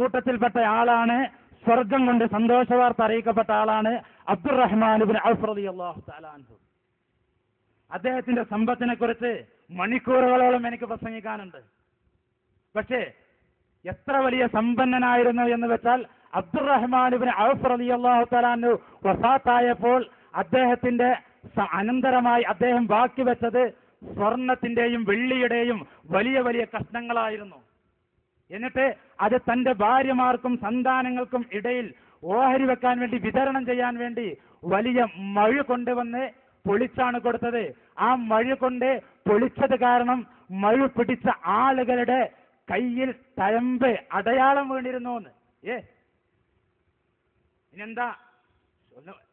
കൂട്ടത്തിൽപ്പെട്ട ആളാണ്, സ്വർഗം കൊണ്ട് സന്തോഷവാർത്ത അറിയിക്കപ്പെട്ട ആളാണ് അബ്ദുറഹ്മാൻ ഇബ്നു ഔഫ് റളിയല്ലാഹു തആല അൻഹു. അദ്ദേഹത്തിന്റെ സമ്പത്തിനെ കുറിച്ച് മണിക്കൂറുകളോളം എനിക്ക് പ്രസംഗിക്കാനുണ്ട്. പക്ഷേ എത്ര വലിയ സമ്പന്നനായിരുന്നു എന്ന് വെച്ചാൽ, അബ്ദുറഹ്മാൻ ഇബ്നു ഔഫ് റളിയല്ലാഹു തആല അൻഹു വഫാത്തായപ്പോൾ അദ്ദേഹത്തിന്റെ അനന്തരമായി അദ്ദേഹം ബാക്കി വെച്ചത് സ്വർണത്തിന്റെയും വെള്ളിയുടെയും വലിയ വലിയ കഷ്ണങ്ങളായിരുന്നു. എന്നിട്ട് അത് തന്റെ ഭാര്യമാർക്കും സന്താനങ്ങൾക്കും ഇടയിൽ ഓഹരി വെക്കാൻ വേണ്ടി, വിതരണം ചെയ്യാൻ വേണ്ടി വലിയ മഴ കൊണ്ടുവന്ന് പൊളിച്ചാണ് കൊടുത്തത്. ആ മഴ കൊണ്ട് പൊളിച്ചത് കാരണം മഴ പിടിച്ച ആളുകളുടെ കയ്യിൽ തഴമ്പ് അടയാളം വീണിരുന്നു എന്ന്. ഇനിയെന്താ,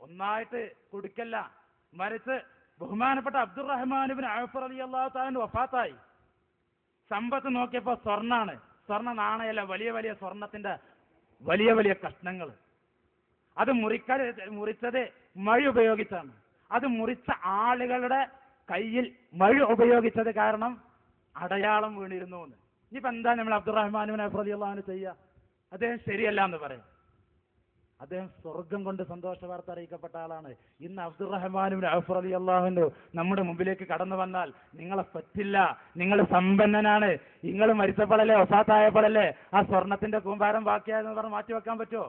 ഒന്നായിട്ട് കൊടുക്കല്ല, മറിച്ച് ബഹുമാനപ്പെട്ട അബ്ദുറഹ്മാൻ ഇബ്നു ഔഫ് റളിയല്ലാഹു തആല വഫാത്തായി. സമ്പത്ത് നോക്കിയപ്പോ സ്വർണ്ണാണ്, സ്വർണ്ണ നാണയല്ല, വലിയ വലിയ സ്വർണത്തിന്റെ വലിയ വലിയ കഷ്ണങ്ങൾ. അത് മുറിച്ചത് മഴ ഉപയോഗിച്ചാണ്. അത് മുറിച്ച ആളുകളുടെ കയ്യിൽ മഴ ഉപയോഗിച്ചത് കാരണം അടയാളം വീണിരുന്നു എന്ന്. ഇനിയിപ്പോ എന്താ നമ്മൾ അബ്ദുറഹ്മാൻ ഇബ്നു ഔഫ് റളിയല്ലാഹു അൻഹു ചെയ്യുക? അദ്ദേഹം ശരിയല്ല എന്ന് പറയും. അദ്ദേഹം സ്വർഗം കൊണ്ട് സന്തോഷ വാർത്ത അറിയിക്കപ്പെട്ട ആളാണ്. ഇന്ന് അബ്ദുറഹ്മാൻ ഇബ്നു ഔഫ് റളിയല്ലാഹു അൻഹു നമ്മുടെ മുമ്പിലേക്ക് കടന്നു വന്നാൽ, നിങ്ങളെ പറ്റില്ല, നിങ്ങൾ സമ്പന്നനാണ്, നിങ്ങൾ മരിച്ചപ്പോഴല്ലേ, വഫാത്തായപ്പോഴല്ലേ ആ സ്വർണത്തിന്റെ കൂമ്പാരം ബാക്കിയായെന്ന് പറഞ്ഞ് മാറ്റിവെക്കാൻ പറ്റുമോ?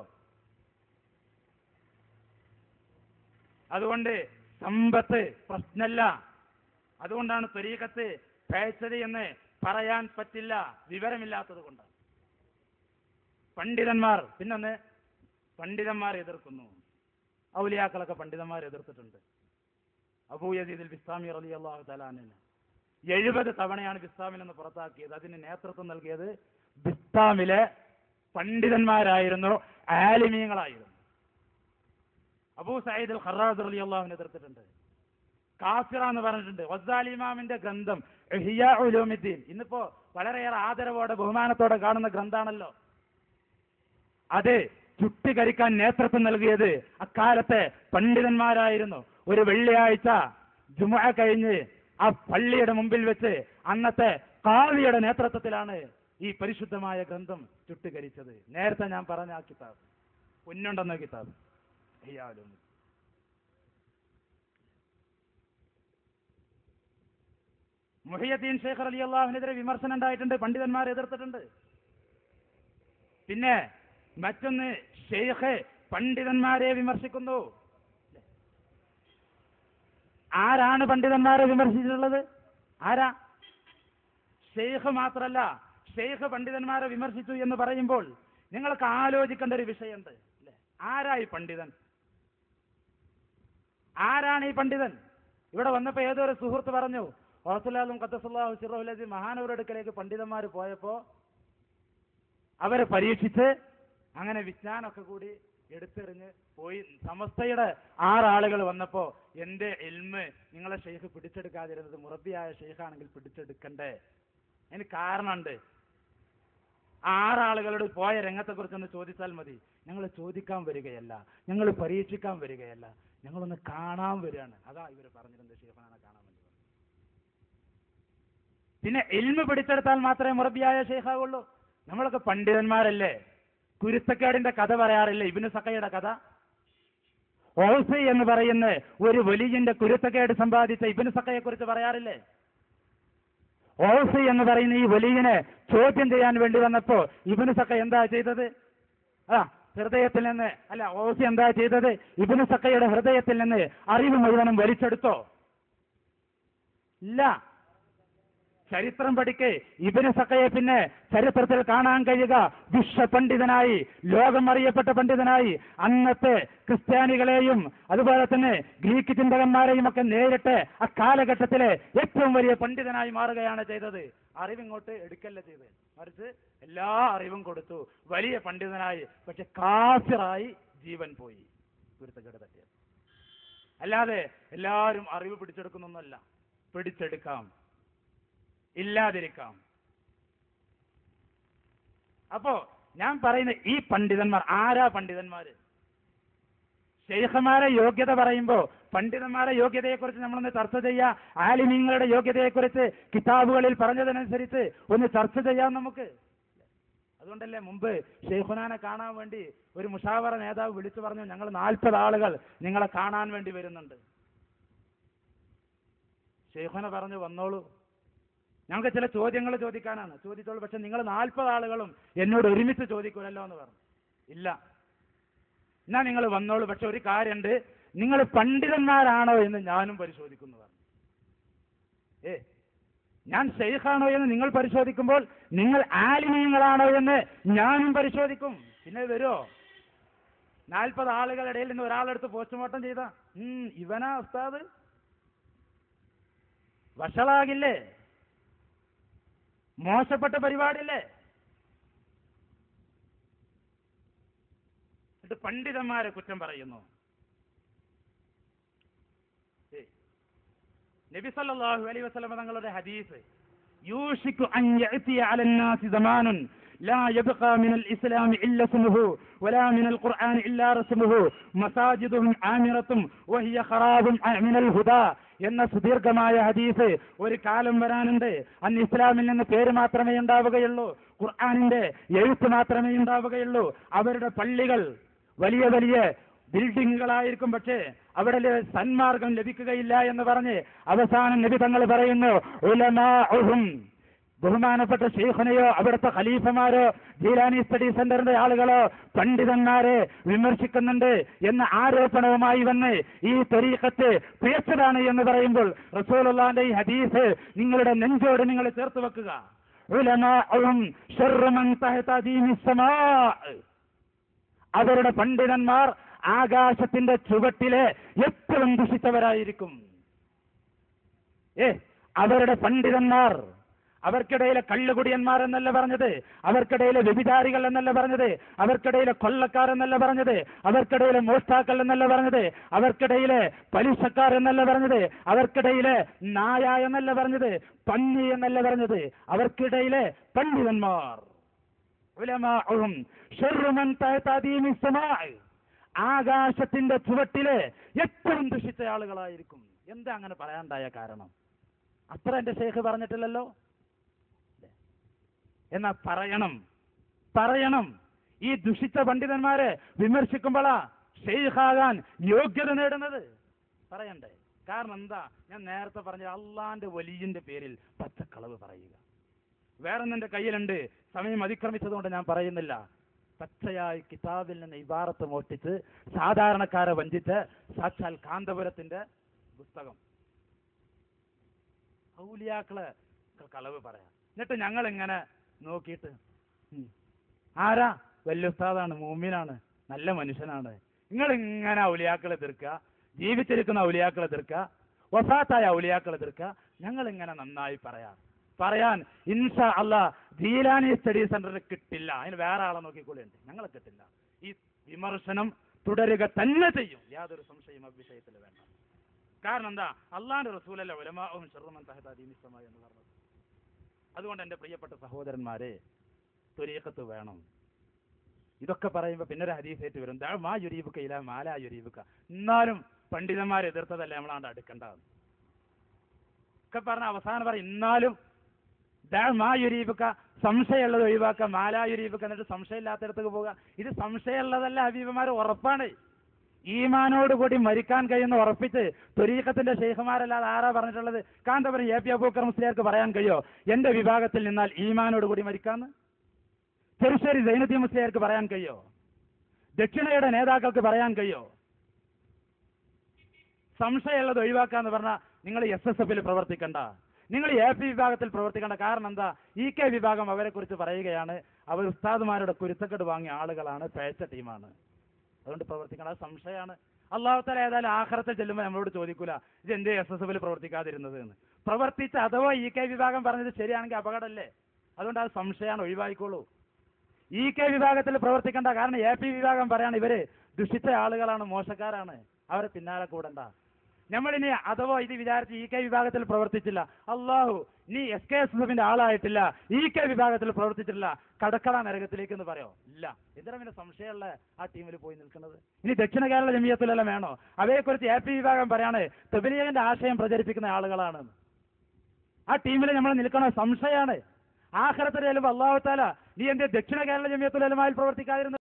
അതുകൊണ്ട് സമ്പത്ത് പ്രശ്നമല്ല. അതുകൊണ്ടാണ് ത്വരീഖത്ത് പേഴ്ചത് എന്ന് പറയാൻ പറ്റില്ല, വിവരമില്ലാത്തത് കൊണ്ട്. പണ്ഡിതന്മാർ പിന്നൊന്ന് പണ്ഡിതന്മാർ എതിർക്കുന്നു. ഔലിയാക്കളൊക്കെ പണ്ഡിതന്മാർ എതിർത്തിട്ടുണ്ട്. അബൂ യസീദ് ബിസ്താമി റളിയല്ലാഹു തആല അൻഹു 70 തവണയാണ് ബിസ്താമിൽ നിന്ന് പുറത്താക്കിയത്. അതിന് നേതൃത്വം നൽകിയത് ബിസ്താമിലെ പണ്ഡിതന്മാരായിരുന്നു, ആലിമീങ്ങളായിരുന്നു. അബൂ സഈദ് അൽ ഖറാദ് റളിയല്ലാഹു അൻഹു എതിർത്തിട്ടുണ്ട്. കാഫിറ എന്ന് പറഞ്ഞിട്ടുണ്ട്. ഗസാലി ഇമാമിന്റെ ഗ്രന്ഥം ഇഹ്യാ ഉലൂമിദ്ദീൻ ഇന്നിപ്പോ വളരെയേറെ ആദരവോടെ ബഹുമാനത്തോടെ കാണുന്ന ഗ്രന്ഥാണല്ലോ. അത് ചുട്ടികരിക്കാൻ നേതൃത്വം നൽകിയത് അക്കാലത്തെ പണ്ഡിതന്മാരായിരുന്നു. ഒരു വെള്ളിയാഴ്ച ജുമുഅ കഴിഞ്ഞ് ആ പള്ളിയുടെ മുമ്പിൽ വെച്ച് അന്നത്തെ ഖാദിയുടെ നേതൃത്വത്തിലാണ് ഈ പരിശുദ്ധമായ ഗ്രന്ഥം ചുട്ടികരിച്ചത്. നേരത്തെ ഞാൻ പറഞ്ഞ ആ കിതാബ്, പൊന്നുണ്ടെന്ന കിതാബ് ഇഹ്യാ ഉലൂമിദ്ദീൻ. മുഹിയുദ്ദീൻ ശൈഖ് റളിയല്ലാഹു അൻഹുവിനെതിരെ വിമർശനം ഉണ്ടായിട്ടുണ്ട്, പണ്ഡിതന്മാർ എതിർത്തിട്ടുണ്ട്. പിന്നെ മറ്റൊന്ന്, ശൈഖ് പണ്ഡിതന്മാരെ വിമർശിക്കുന്നു. ആരാണ് പണ്ഡിതന്മാരെ വിമർശിച്ചിട്ടുള്ളത്? ആരാ? ശൈഖ് മാത്രല്ല, ശൈഖ് പണ്ഡിതന്മാരെ വിമർശിച്ചു എന്ന് പറയുമ്പോൾ നിങ്ങൾക്ക് ആലോചിക്കേണ്ട ഒരു വിഷയമുണ്ട്. ആരായി പണ്ഡിതൻ? ആരാണ് ഈ പണ്ഡിതൻ? ഇവിടെ വന്നപ്പോ ഏതൊരു സുഹൃത്ത് പറഞ്ഞു, റസൂലുള്ളാഹി ഖദ്ദസല്ലാഹു സിർറഹുൽ അസീം മഹാനവരുടെ അടുക്കലേക്ക് പണ്ഡിതന്മാർ പോയപ്പോ അവരെ പരീക്ഷിച്ച് അങ്ങനെ വിജ്ഞാനമൊക്കെ കൂടി എടുത്തെറിഞ്ഞ് പോയി. സമസ്തയുടെ 6 ആളുകൾ വന്നപ്പോ, എന്റെ ഇൽമ് നിങ്ങളെ ഷെയ്ഖ് പിടിച്ചെടുക്കാതിരുന്നത്, മുറബിയായ ഷെയ്ഖാണെങ്കിൽ പിടിച്ചെടുക്കണ്ടേ? അതിന് കാരണമുണ്ട്. 6 ആളുകളോട് പോയ രംഗത്തെക്കുറിച്ചൊന്ന് ചോദിച്ചാൽ മതി. ഞങ്ങൾ ചോദിക്കാൻ വരികയല്ല, ഞങ്ങൾ പരീക്ഷിക്കാൻ വരികയല്ല, ഞങ്ങളൊന്ന് കാണാൻ വരികയാണ്. അതാ ഇവർ പറഞ്ഞിരുന്നത്, ഷെയ്ഖാനെ കാണാൻ വേണ്ടി. പിന്നെ ഇൽമ് പിടിച്ചെടുത്താൽ മാത്രമേ മുറബിയായ ഷെയ്ഖാവുള്ളൂ. നമ്മളൊക്കെ പണ്ഡിതന്മാരല്ലേ. കുരുത്തക്കേടിന്റെ കഥ പറയാറില്ലേ? ഇബ്നു സഖയുടെ കഥ. ഔസി എന്ന് പറയുന്ന ഒരു വലിയന്റെ കുരുത്തക്കേട് സമ്പാദിച്ച ഇബ്നു സഖയെ കുറിച്ച് പറയാറില്ലേ? ഔസി എന്ന് പറയുന്ന ഈ വലിയനെ ചോദ്യം ചെയ്യാൻ വേണ്ടി വന്നപ്പോ ഇബ്നു സഖ എന്താ ചെയ്തത്? ഹൃദയത്തിൽ നിന്ന് ഔസി എന്താ ചെയ്തത്? ഇബ്നു സഖയുടെ ഹൃദയത്തിൽ നിന്ന് അറിവ് മുഴുവനും വലിച്ചെടുത്തോ? ഇല്ല. ചരിത്രം പഠിക്കെ ഇബ്നു സഖയെ പിന്നെ ചരിത്രത്തിൽ കാണാൻ കഴിയുക വിശ്വപണ്ഡിതനായി, ലോകം അറിയപ്പെട്ട പണ്ഡിതനായി, അന്നത്തെ ക്രിസ്ത്യാനികളെയും അതുപോലെ തന്നെ ഗ്രീക്ക് ചിന്തകന്മാരെയും ഒക്കെ നേരിട്ട് ആ കാലഘട്ടത്തിലെ ഏറ്റവും വലിയ പണ്ഡിതനായി മാറുകയാണ് ചെയ്തത്. അറിവിങ്ങോട്ട് എടുക്കല്ല ചെയ്ത്, മറിച്ച് എല്ലാ അറിവും കൊടുത്തു, വലിയ പണ്ഡിതനായി. പക്ഷെ കാഫിറായി ജീവൻ പോയി, കുരുത്തക്കേട് തട്ടിയത്. അല്ലാതെ എല്ലാവരും അറിവ് പിടിച്ചെടുക്കുന്നൊന്നല്ല. പിടിച്ചെടുക്കാം, ഇല്ലാതിരിക്കാം. അപ്പോ ഞാൻ പറയുന്ന ഈ പണ്ഡിതന്മാർ ആരാ? പണ്ഡിതന്മാര് ശൈഖമാരെ യോഗ്യത പറയുമ്പോ പണ്ഡിതന്മാരെ യോഗ്യതയെക്കുറിച്ച് നമ്മളൊന്ന് ചർച്ച ചെയ്യാം. ആലിമീങ്ങളുടെ യോഗ്യതയെക്കുറിച്ച് കിതാബുകളിൽ പറഞ്ഞതനുസരിച്ച് ഒന്ന് ചർച്ച ചെയ്യാം നമുക്ക്. അതുകൊണ്ടല്ലേ മുമ്പ് ഷെയ്ഖുനാനെ കാണാൻ വേണ്ടി ഒരു മുഷാവറ നേതാവ് വിളിച്ചു പറഞ്ഞു, ഞങ്ങൾ 40 ആളുകൾ നിങ്ങളെ കാണാൻ വേണ്ടി വരുന്നുണ്ട്. ഷെയ്ഖുന പറഞ്ഞു, വന്നോളൂ, ഞങ്ങൾക്ക് ചില ചോദ്യങ്ങൾ ചോദിക്കാനാണ്. ചോദിച്ചോളൂ, പക്ഷെ നിങ്ങൾ 40 ആളുകളും എന്നോട് ഒരുമിച്ച് ചോദിക്കൂലല്ലോ എന്ന് പറഞ്ഞു. ഇല്ല, എന്നാ നിങ്ങൾ വന്നോളൂ, പക്ഷെ ഒരു കാര്യമുണ്ട്, നിങ്ങൾ പണ്ഡിതന്മാരാണോ എന്ന് ഞാനും പരിശോധിക്കുന്നു പറഞ്ഞു. ഞാൻ ഷെയ്ഖാണോ എന്ന് നിങ്ങൾ പരിശോധിക്കുമ്പോൾ നിങ്ങൾ ആലിമീങ്ങളാണോ എന്ന് ഞാനും പരിശോധിക്കും. പിന്നെ വരുമോ? 40 ആളുകളുടെ ഇടയിൽ നിന്ന് ഒരാളെടുത്ത് പോസ്റ്റ്മോർട്ടം ചെയ്ത ഇവനാ ഉസ്താദ്, വഷളാകില്ലേ? മോശപ്പെട്ട പരിപാടിയല്ലേ? എന്നിട്ട് പണ്ഡിതന്മാരെ കുറ്റം പറയുന്നു. നബി സല്ലല്ലാഹു അലൈഹി വസല്ലം തങ്ങളുടെ ഹദീസ്, യൂഷികു അൻ യഅതി അലന്നാസി സമാനുൻ ലാ യബ്ഖാ മിനൽ ഇസ്ലാമി ഇല്ലാ ഇസ്മുഹു വലാ മിനൽ ഖുർആനി ഇല്ലാ റസ്മുഹു മസാജിദുഹും ആമിറത്തും വഹിയ ഖറാബുൻ മിനൽ ഹുദാ എന്ന സുദീർഘമായ ഹദീസ് ഒരു കാലം വരാനുണ്ട്, അന്ന് ഇസ്ലാമിൽ നിന്ന് പേര് മാത്രമേ ഉണ്ടാവുകയുള്ളൂ, ഖുർആനിന്റെ എഴുത്ത് മാത്രമേ ഉണ്ടാവുകയുള്ളൂ. അവരുടെ പള്ളികൾ വലിയ വലിയ ബിൽഡിങ്ങുകളായിരിക്കും, പക്ഷേ അവിടെ സന്മാർഗം ലഭിക്കുകയില്ല എന്ന് പറഞ്ഞ് അവസാനം നബി തങ്ങൾ പറയുന്നു, ഉലമാഉഹും, ബഹുമാനപ്പെട്ട ശൈഖുനെയോ അവിടുത്തെ ഖലീഫമാരോ ജീലാനി സ്റ്റഡി സെന്ററിന്റെ ആളുകളോ പണ്ഡിതന്മാരെ വിമർശിക്കുന്നുണ്ട് എന്ന ആരോപണവുമായി വന്ന് ഈ തരീഖത്ത് പിഴച്ചതാണ് എന്ന് പറയുമ്പോൾ റസൂലുള്ളാഹിന്റെ ഈ ഹദീസ് നിങ്ങളുടെ നെഞ്ചോട് നിങ്ങൾ ചേർത്ത് വെക്കുക. ഉലമാഉഹും ശർറു മൻ തഹത ദീനിസ് സമാ, അവരുടെ പണ്ഡിതന്മാർ ആകാശത്തിന്റെ ചുവട്ടിലെ ഏറ്റവും ദുഷിച്ചവരായിരിക്കും. അവരുടെ പണ്ഡിതന്മാർ, അവർക്കിടയിലെ കള്ളുകുടിയന്മാർ എന്നല്ല പറഞ്ഞത്, അവർക്കിടയിലെ വ്യഭിചാരികൾ എന്നല്ല പറഞ്ഞത്, അവർക്കിടയിലെ കൊള്ളക്കാർ എന്നല്ല പറഞ്ഞത്, അവർക്കിടയിലെ മോഷ്ടാക്കൾ എന്നല്ല പറഞ്ഞത്, അവർക്കിടയിലെ പലിശക്കാർ എന്നല്ല പറഞ്ഞത്, അവർക്കിടയിലെ നായ എന്നല്ല പറഞ്ഞത്, പന്നി എന്നല്ല പറഞ്ഞത്, അവർക്കിടയിലെ പണ്ഡിതന്മാർ. ഉലമാഉഹും ശർറു മൻ തഹത ദീനിസ് സമാ, ആകാശത്തിന്റെ ചുവട്ടിലെ ഏറ്റവും ദുഷിച്ച ആളുകളായിരിക്കും. എന്താ അങ്ങനെ പറയാണ്ടായ കാരണം? അത്ര എന്റെ ശൈഖ് പറഞ്ഞിട്ടില്ലല്ലോ. എന്നാ പറയണം. ഈ ദുഷിച്ച പണ്ഡിതന്മാരെ വിമർശിക്കുമ്പോഴാ ശൈഖാകാൻ യോഗ്യത നേടുന്നത്. പറയണ്ടേ? കാരണം എന്താ? ഞാൻ നേരത്തെ പറഞ്ഞ അള്ളാന്റെ വലിയന്റെ പേരിൽ പച്ചക്കളവ് പറയുക. വേറൊന്നെന്റെ കയ്യിലുണ്ട്, സമയം അതിക്രമിച്ചതുകൊണ്ട് ഞാൻ പറയുന്നില്ല. പച്ചയായി കിതാബിൽ നിന്ന് ഇബാറത്ത് മോഷ്ടിച്ച് സാധാരണക്കാരെ വഞ്ചിച്ച് സാക്ഷാൽ കാന്തപുരത്തിന്റെ പുസ്തകം, ഔലിയാക്കളെ കളവ് പറയാം. എന്നിട്ട് ഞങ്ങൾ ഇങ്ങനെ നോക്കിയിട്ട്, ആരാ? വലിയ ഉസ്താദാണ്, മൂമിനാണ്, നല്ല മനുഷ്യനാണ്. നിങ്ങൾ ഇങ്ങനെ ഔലിയാക്കളെ എതിർക്കുക, ജീവിച്ചിരിക്കുന്ന ഔലിയാക്കളെ എതിർക്കുക, വഫാത്തായ ഔലിയാക്കളെ എതിർക്കുക. ഞങ്ങൾ ഇങ്ങനെ നന്നായി പറയാൻ ഇൻഷാ അല്ലാഹ് ജീലാനി സ്റ്റഡി സെന്ററിന് കിട്ടില്ല, അതിന് വേറെ ആളെ നോക്കിക്കൊള്ളുണ്ട്, ഞങ്ങളെ കിട്ടില്ല. ഈ വിമർശനം തുടരുക തന്നെ ചെയ്യും, യാതൊരു സംശയം അവിഷയത്തിൽ വേണ്ട. കാരണം എന്താ? അള്ളാന്റെ റസൂലല്ല ഉലമാഉഹും ശർറു മൻ തഹത ദീനിസ് സമാ എന്ന് പറഞ്ഞത്. അതുകൊണ്ട് എന്റെ പ്രിയപ്പെട്ട സഹോദരന്മാരെ, ത്വരീഖത്ത് വേണം. ഇതൊക്കെ പറയുമ്പോൾ പിന്നെ ഒരു ഹദീസേറ്റ് വരും, മാ യുരീബുക ഇലാ മാ ലാ യുരീബുക. എന്നാലും പണ്ഡിതന്മാരെ എതിർത്തതല്ലേ നമ്മളാണ്ട് അടുക്കേണ്ടത് ഒക്കെ പറഞ്ഞ അവസാനം പറയും, എന്നാലും മാ യുരീബുക, സംശയമുള്ളത് ഒഴിവാക്കുക, മാലാ യുരീബുക, എന്നിട്ട് സംശയമില്ലാത്തടത്തേക്ക് പോവുക. ഇത് സംശയമുള്ളതല്ല ഹബീബന്മാർ, ഉറപ്പാണ്. ഈമാനോടുകൂടി മരിക്കാൻ കഴിയുന്ന ഉറപ്പിച്ച് ത്വരീഖത്തിന്റെ ശൈഖുമാരല്ലാതെ ആരാ പറഞ്ഞിട്ടുള്ളത്? കാന്തപുരം എ പി അബൂബക്കർ മുസ്ലിയാർക്ക് പറയാൻ കഴിയോ എന്റെ വിഭാഗത്തിൽ നിന്നാൽ ഈമാനോടുകൂടി മരിക്കാന്ന്? ചെറുശ്ശേരി സൈനുദ്ദീൻ മുസ്ലിയാർക്ക് പറയാൻ കഴിയോ? ദക്ഷിണയുടെ നേതാക്കൾക്ക് പറയാൻ കഴിയോ? സംശയമുള്ളത് ഒഴിവാക്കാന്ന് പറഞ്ഞാൽ നിങ്ങൾ SSF പ്രവർത്തിക്കണ്ട, നിങ്ങൾ AP വിഭാഗത്തിൽ പ്രവർത്തിക്കേണ്ട. കാരണം എന്താ? EK വിഭാഗം അവരെ കുറിച്ച് പറയുകയാണ്, അവർ ഉസ്താദുമാരുടെ കുരുത്തക്കെട്ട് വാങ്ങിയ ആളുകളാണ്, പേഴ്ച ടീമാണ്, അതുകൊണ്ട് പ്രവർത്തിക്കണം. അത് സംശയമാണ്. അല്ലാഹു തആല ഏതായാലും ആഖിറത്തിൽ ചെല്ലുമ്പോൾ നമ്മളോട് ചോദിക്കൂല ഇത് എന്തേ SSF പ്രവർത്തിക്കാതിരുന്നത് എന്ന്. പ്രവർത്തിച്ച് അഥവാ EK വിഭാഗം പറഞ്ഞത് ശരിയാണെങ്കിൽ അപകടമല്ലേ? അതുകൊണ്ട് അത് സംശയമാണ്, ഒഴിവായിക്കോളൂ. EK വിഭാഗത്തിൽ പ്രവർത്തിക്കേണ്ട. കാരണം AP വിഭാഗം പറയാണ് ഇവര് ദുഷിച്ച ആളുകളാണ്, മോശക്കാരാണ്, അവരെ പിന്നാലെ കൂടണ്ട. നമ്മളിനി അഥവാ ഇത് വിചാരിച്ച് EK വിഭാഗത്തിൽ പ്രവർത്തിച്ചില്ല, അള്ളാഹു നീ SKSF ആളായിട്ടില്ല, EK വിഭാഗത്തിൽ പ്രവർത്തിച്ചിട്ടില്ല, കടക്കട നരകത്തിലേക്ക് എന്ന് പറയോ? ഇല്ല. ഇതിനെ പിന്നെ സംശയമുള്ള ആ ടീമിൽ പോയി നിൽക്കുന്നത്. ഇനി ദക്ഷിണ കേരള ജമിയത്തിലെല്ലാം വേണോ? അവയെക്കുറിച്ച് AP വിഭാഗം പറയാണ് തബ്ലീഗിന്റെ ആശയം പ്രചരിപ്പിക്കുന്ന ആളുകളാണ്, ആ ടീമിൽ നമ്മൾ നിൽക്കണോ? സംശയമാണ്. ആഖിറത്തിൽ ചെല്ലുമ്പോൾ അല്ലാഹു തആല നീ എന്തേ ദക്ഷിണ കേരള ജമിയത്തുൽ ഉലമായിൽ പ്രവർത്തിക്കാതിരുന്നത്?